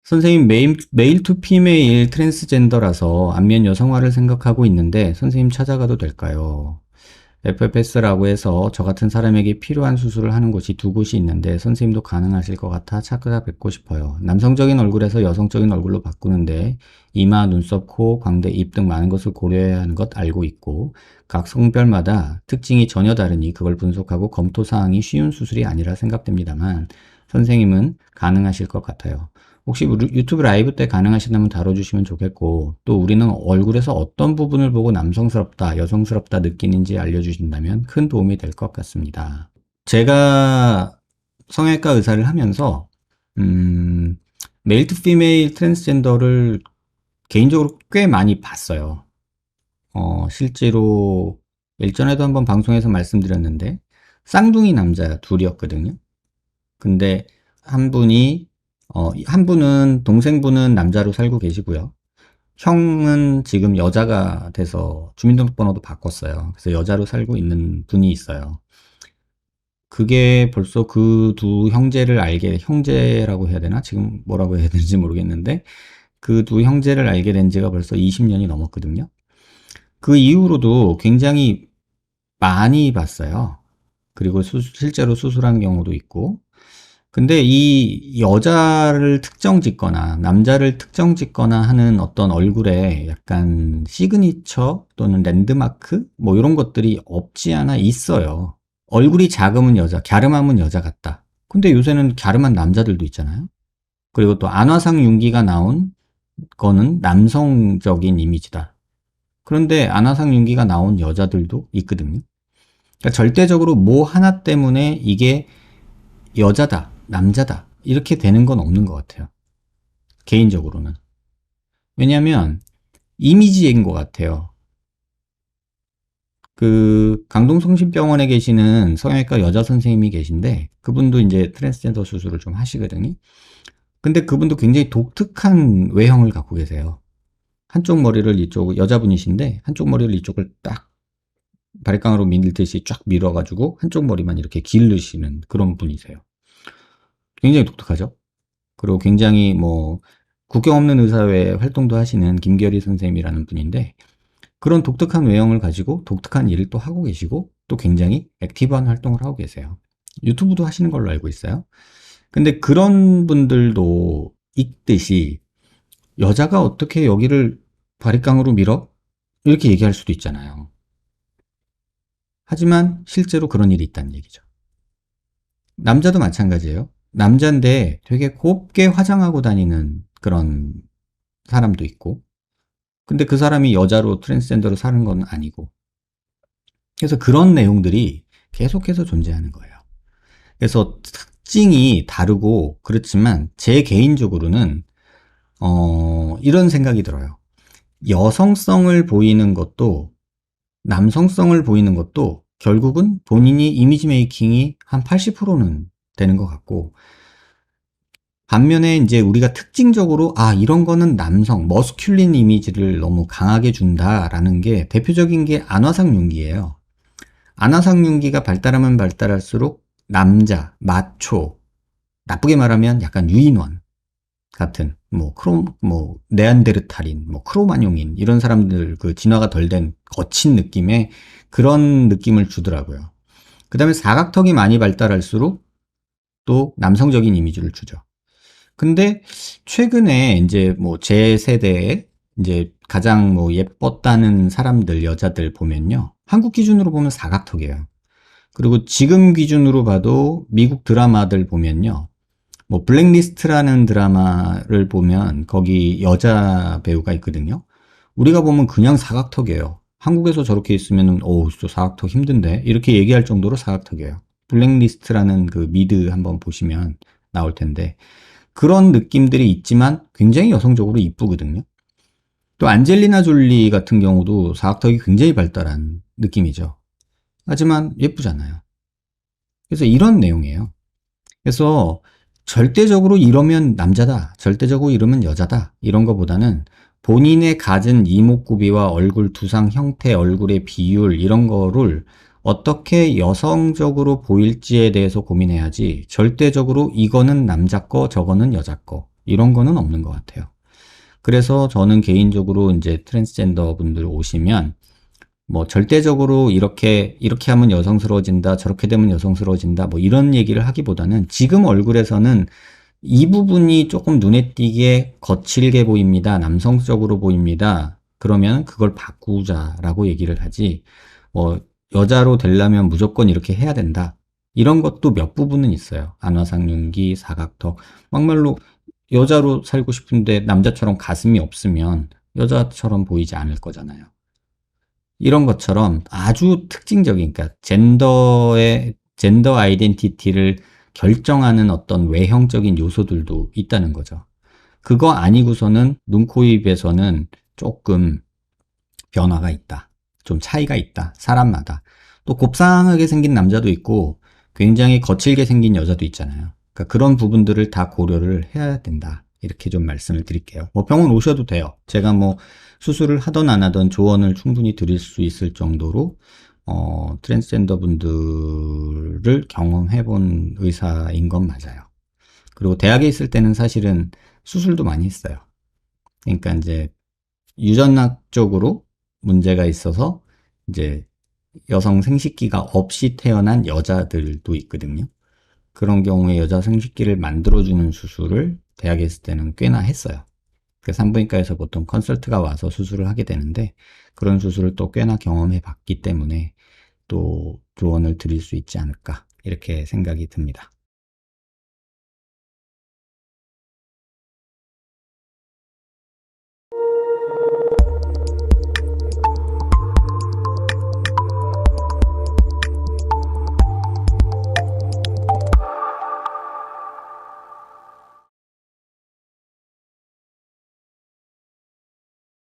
선생님, 메일 투 피메일 트랜스젠더라서 안면 여성화를 생각하고 있는데 선생님 찾아가도 될까요? FFS라고 해서 저 같은 사람에게 필요한 수술을 하는 곳이 두 곳이 있는데 선생님도 가능하실 것 같아 찾아뵙고 싶어요. 남성적인 얼굴에서 여성적인 얼굴로 바꾸는데 이마, 눈썹, 코, 광대, 입 등 많은 것을 고려해야 하는 것 알고 있고 각 성별마다 특징이 전혀 다르니 그걸 분석하고 검토 사항이 쉬운 수술이 아니라 생각됩니다만 선생님은 가능하실 것 같아요. 혹시 유튜브 라이브 때 가능하시다면 다뤄주시면 좋겠고 또 우리는 얼굴에서 어떤 부분을 보고 남성스럽다, 여성스럽다 느끼는지 알려주신다면 큰 도움이 될 것 같습니다. 제가 성형외과 의사를 하면서 메일 투 피메일 트랜스젠더를 개인적으로 꽤 많이 봤어요. 실제로 일전에도 한번 방송에서 말씀드렸는데 쌍둥이 남자 둘이었거든요. 근데 한 분이 한 분은 동생분은 남자로 살고 계시고요. 형은 지금 여자가 돼서 주민등록번호도 바꿨어요. 그래서 여자로 살고 있는 분이 있어요. 그게 벌써 그 두 형제를 형제라고 해야 되나? 지금 뭐라고 해야 되는지 모르겠는데, 그 두 형제를 알게 된 지가 벌써 20년이 넘었거든요. 그 이후로도 굉장히 많이 봤어요. 그리고 실제로 수술한 경우도 있고, 근데 이 여자를 특정 짓거나 남자를 특정 짓거나 하는 어떤 얼굴에 약간 시그니처 또는 랜드마크 뭐 이런 것들이 없지 않아 있어요. 얼굴이 작으면 여자, 갸름하면 여자 같다. 근데 요새는 갸름한 남자들도 있잖아요. 그리고 또 안화상 윤기가 나온 거는 남성적인 이미지다. 그런데 안화상 윤기가 나온 여자들도 있거든요. 그러니까 절대적으로 뭐 하나 때문에 이게 여자다, 남자다, 이렇게 되는 건 없는 것 같아요. 개인적으로는. 왜냐면, 이미지인 것 같아요. 그, 강동성심병원에 계시는 성형외과 여자 선생님이 계신데, 그분도 이제 트랜스젠더 수술을 좀 하시거든요. 근데 그분도 굉장히 독특한 외형을 갖고 계세요. 한쪽 머리를 여자분이신데, 한쪽 머리를 이쪽을 딱 바리깡으로 밀듯이 쫙 밀어가지고, 한쪽 머리만 이렇게 기르시는 그런 분이세요. 굉장히 독특하죠? 그리고 굉장히 뭐 국경 없는 의사회 활동도 하시는 김결희 선생님이라는 분인데 그런 독특한 외형을 가지고 독특한 일을 또 하고 계시고 또 굉장히 액티브한 활동을 하고 계세요. 유튜브도 하시는 걸로 알고 있어요. 근데 그런 분들도 있듯이 여자가 어떻게 여기를 바리깡으로 밀어? 이렇게 얘기할 수도 있잖아요. 하지만 실제로 그런 일이 있다는 얘기죠. 남자도 마찬가지예요. 남자인데 되게 곱게 화장하고 다니는 그런 사람도 있고, 근데 그 사람이 여자로 트랜스젠더로 사는 건 아니고, 그래서 그런 내용들이 계속해서 존재하는 거예요. 그래서 특징이 다르고 그렇지만 제 개인적으로는 이런 생각이 들어요. 여성성을 보이는 것도 남성성을 보이는 것도 결국은 본인이 이미지 메이킹이 한 80%는 되는 것 같고, 반면에 이제 우리가 특징적으로 이런 거는 남성, 머스큘린 이미지를 너무 강하게 준다라는 게 대표적인 게 안화상 윤기예요. 안화상 윤기가 발달하면 발달할수록 남자, 마초, 나쁘게 말하면 약간 유인원 같은 네안데르탈인, 크로마뇽인 이런 사람들 그 진화가 덜 된 거친 느낌의 그런 느낌을 주더라고요. 그다음에 사각턱이 많이 발달할수록 또 남성적인 이미지를 주죠. 근데 최근에 이제 제 세대에 이제 가장 예뻤다는 사람들, 여자들 보면요. 한국 기준으로 보면 사각턱이에요. 그리고 지금 기준으로 봐도 미국 드라마들 보면요. 블랙리스트라는 드라마를 보면 거기 여자 배우가 있거든요. 우리가 보면 그냥 사각턱이에요. 한국에서 저렇게 있으면은, 저 사각턱 힘든데? 이렇게 얘기할 정도로 사각턱이에요. 블랙리스트라는 그 미드 한번 보시면 나올 텐데. 그런 느낌들이 있지만 굉장히 여성적으로 이쁘거든요. 또 안젤리나 졸리 같은 경우도 사각턱이 굉장히 발달한 느낌이죠. 하지만 예쁘잖아요. 그래서 이런 내용이에요. 그래서 절대적으로 이러면 남자다, 절대적으로 이러면 여자다, 이런 것보다는 본인의 가진 이목구비와 얼굴 두상 형태, 얼굴의 비율, 이런 거를 어떻게 여성적으로 보일지에 대해서 고민해야지 절대적으로 이거는 남자 거, 저거는 여자 거, 이런 거는 없는 것 같아요. 그래서 저는 개인적으로 이제 트랜스젠더 분들 오시면 뭐 절대적으로 이렇게 하면 여성스러워진다, 저렇게 되면 여성스러워진다, 뭐 이런 얘기를 하기보다는 지금 얼굴에서는 이 부분이 조금 눈에 띄게 거칠게 보입니다. 남성적으로 보입니다. 그러면 그걸 바꾸자라고 얘기를 하지, 뭐, 여자로 되려면 무조건 이렇게 해야 된다. 이런 것도 몇 부분은 있어요. 안화상륜기, 사각턱. 막말로 여자로 살고 싶은데 남자처럼 가슴이 없으면 여자처럼 보이지 않을 거잖아요. 이런 것처럼 아주 특징적인, 그러니까 젠더 아이덴티티를 결정하는 어떤 외형적인 요소들도 있다는 거죠. 그거 아니고서는 눈, 코, 입에서는 조금 변화가 있다. 좀 차이가 있다. 사람마다. 또 곱상하게 생긴 남자도 있고 굉장히 거칠게 생긴 여자도 있잖아요. 그러니까 그런 부분들을 다 고려를 해야 된다. 이렇게 좀 말씀을 드릴게요. 뭐 병원 오셔도 돼요. 제가 뭐 수술을 하던 안 하던 조언을 충분히 드릴 수 있을 정도로 트랜스젠더 분들을 경험해 본 의사인 건 맞아요. 그리고 대학에 있을 때는 사실은 수술도 많이 했어요. 그러니까 이제 유전학적으로 문제가 있어서 이제 여성 생식기가 없이 태어난 여자들도 있거든요. 그런 경우에 여자 생식기를 만들어주는 수술을 대학에 있을 때는 꽤나 했어요. 그 산부인과에서 보통 컨설트가 와서 수술을 하게 되는데 그런 수술을 또 꽤나 경험해 봤기 때문에 또 조언을 드릴 수 있지 않을까 이렇게 생각이 듭니다.